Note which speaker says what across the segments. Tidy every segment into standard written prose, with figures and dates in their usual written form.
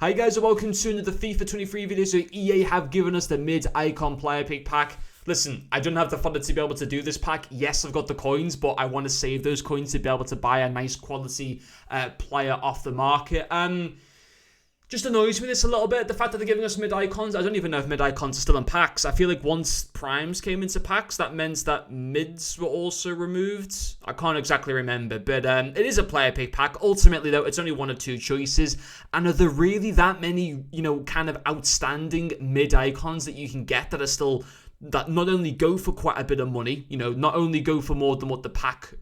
Speaker 1: Hi guys and welcome to another FIFA 23 video. So EA have given us the mid-icon player pick pack. Listen, I don't have the fodder to be able to do this pack. Yes, I've got the coins, but I want to save those coins to be able to buy a nice quality player off the market. Just annoys me this a little bit, the fact that they're giving us mid-icons. I don't even know if mid-icons are still in packs. I feel like once primes came into packs, that meant that mids were also removed. I can't exactly remember, but it is a player pick pack. Ultimately, though, it's only one of two choices. And are there really that many, kind of outstanding mid-icons that you can get that are still, that not only go for quite a bit of money, not only go for more than what the pack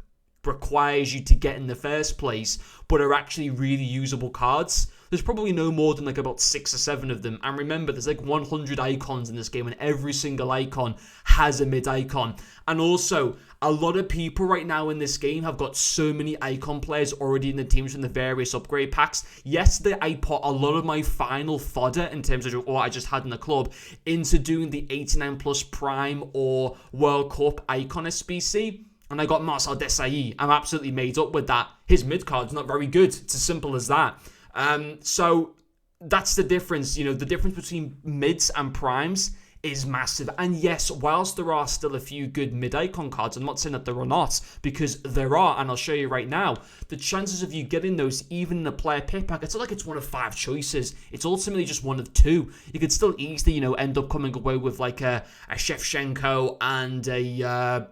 Speaker 1: requires you to get in the first place, but are actually really usable cards? There's probably no more than about 6 or 7 of them. And remember, there's 100 icons in this game, and every single icon has a mid-icon. And also, a lot of people right now in this game have got so many icon players already in the teams from the various upgrade packs. Yesterday, I put a lot of my final fodder in terms of what I just had in the club into doing the 89 plus Prime or World Cup icon SBC. And I got Marcel Desailly. I'm absolutely made up with that. His mid card's not very good. It's as simple as that. So that's the difference. The difference between mids and primes is massive. And yes, whilst there are still a few good mid-icon cards, I'm not saying that there are not, because there are, and I'll show you right now, the chances of you getting those even in a player pick pack, it's not like it's one of 5 choices. It's ultimately just one of 2. You could still easily, end up coming away with a Shevchenko and a...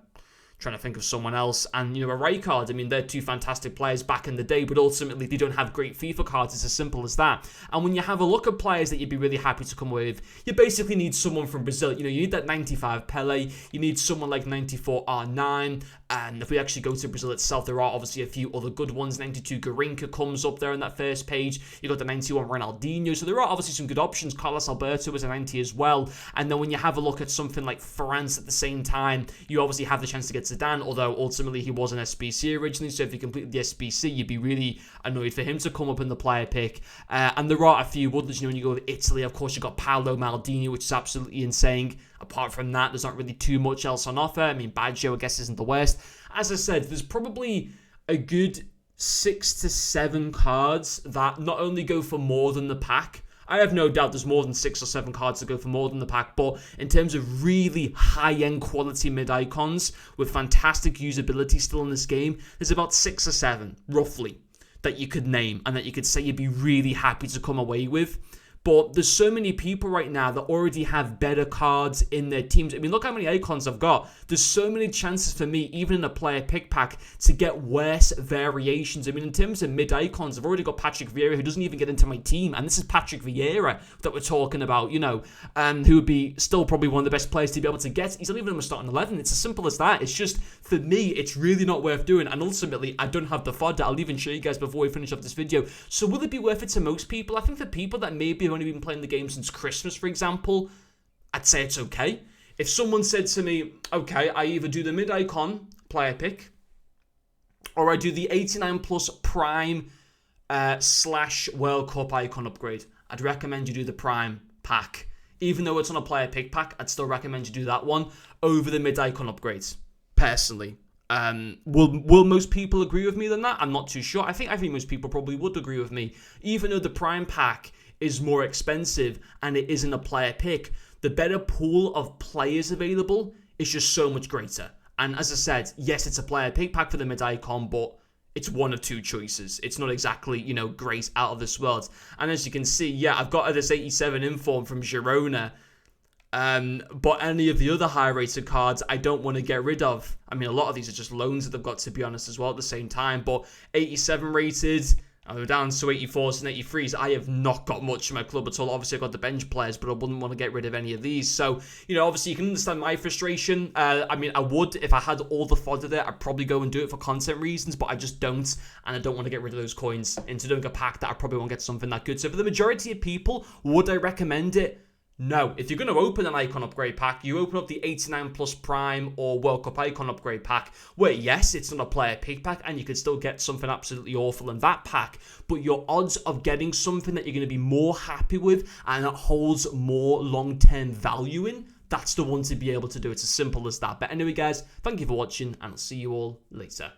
Speaker 1: trying to think of someone else, and a Rijkaard. I mean, they're 2 fantastic players back in the day, but ultimately they don't have great FIFA cards. It's as simple as that. And when you have a look at players that you'd be really happy to come away with, you basically need someone from Brazil. You need that 95 Pele, you need someone like 94 R9, and if we actually go to Brazil itself, there are obviously a few other good ones. 92 Garinca comes up there on that first page. You got the 91 Ronaldinho, so there are obviously some good options. Carlos Alberto was a 90 as well. And then when you have a look at something like France at the same time, you obviously have the chance to get Zidane, although ultimately he was an SBC originally, so if you completed the SBC, you'd be really annoyed for him to come up in the player pick. And there are a few others, when you go to Italy, of course, you've got Paolo Maldini, which is absolutely insane. Apart from that, there's not really too much else on offer. I mean, Baggio, I guess, isn't the worst. As I said, there's probably a good 6 to 7 cards that not only go for more than the pack. I have no doubt there's more than 6 or 7 cards that go for more than the pack, but in terms of really high-end quality mid-icons with fantastic usability still in this game, there's about 6 or 7, roughly, that you could name and that you could say you'd be really happy to come away with. But there's so many people right now that already have better cards in their teams. I mean, look how many icons I've got. There's so many chances for me, even in a player pick pack, to get worse variations. I mean, in terms of mid-icons, I've already got Patrick Vieira, who doesn't even get into my team. And this is Patrick Vieira that we're talking about, who would be still probably one of the best players to be able to get. He's not even in my starting 11. It's as simple as that. It's just, for me, it's really not worth doing. And ultimately, I don't have the fodder. I'll even show you guys before we finish off this video. So will it be worth it to most people? I think for people that maybe have only been playing the game since Christmas, for example, I'd say it's okay. If someone said to me, okay, I either do the mid-icon player pick or I do the 89 plus Prime / World Cup icon upgrade, I'd recommend you do the Prime pack. Even though it's on a player pick pack, I'd still recommend you do that one over the mid-icon upgrades, personally. Will most people agree with me than that? I'm not too sure. I think most people probably would agree with me. Even though the Prime pack is more expensive and it isn't a player pick, the better pool of players available is just so much greater. And as I said, yes, it's a player pick pack for the mid-icon, but it's one of 2 choices. It's not exactly, great out of this world. And as you can see, yeah, I've got this 87 inform from Girona. But any of the other high-rated cards, I don't want to get rid of. I mean, a lot of these are just loans that they've got, to be honest, as well at the same time. But 87 rated, I'm down to 84s and 83s. I have not got much in my club at all. Obviously, I've got the bench players, but I wouldn't want to get rid of any of these. So, obviously, you can understand my frustration. I mean, I would, if I had all the fodder there, I'd probably go and do it for content reasons, but I just don't, and I don't want to get rid of those coins into doing a pack that I probably won't get something that good. So for the majority of people, would I recommend it? No. If you're going to open an icon upgrade pack, you open up the 89 plus Prime or World Cup icon upgrade pack, where yes, it's not a player pick pack and you could still get something absolutely awful in that pack, but your odds of getting something that you're going to be more happy with and that holds more long-term value in, that's the one to be able to do. It's as simple as that. But anyway, guys, thank you for watching and I'll see you all later.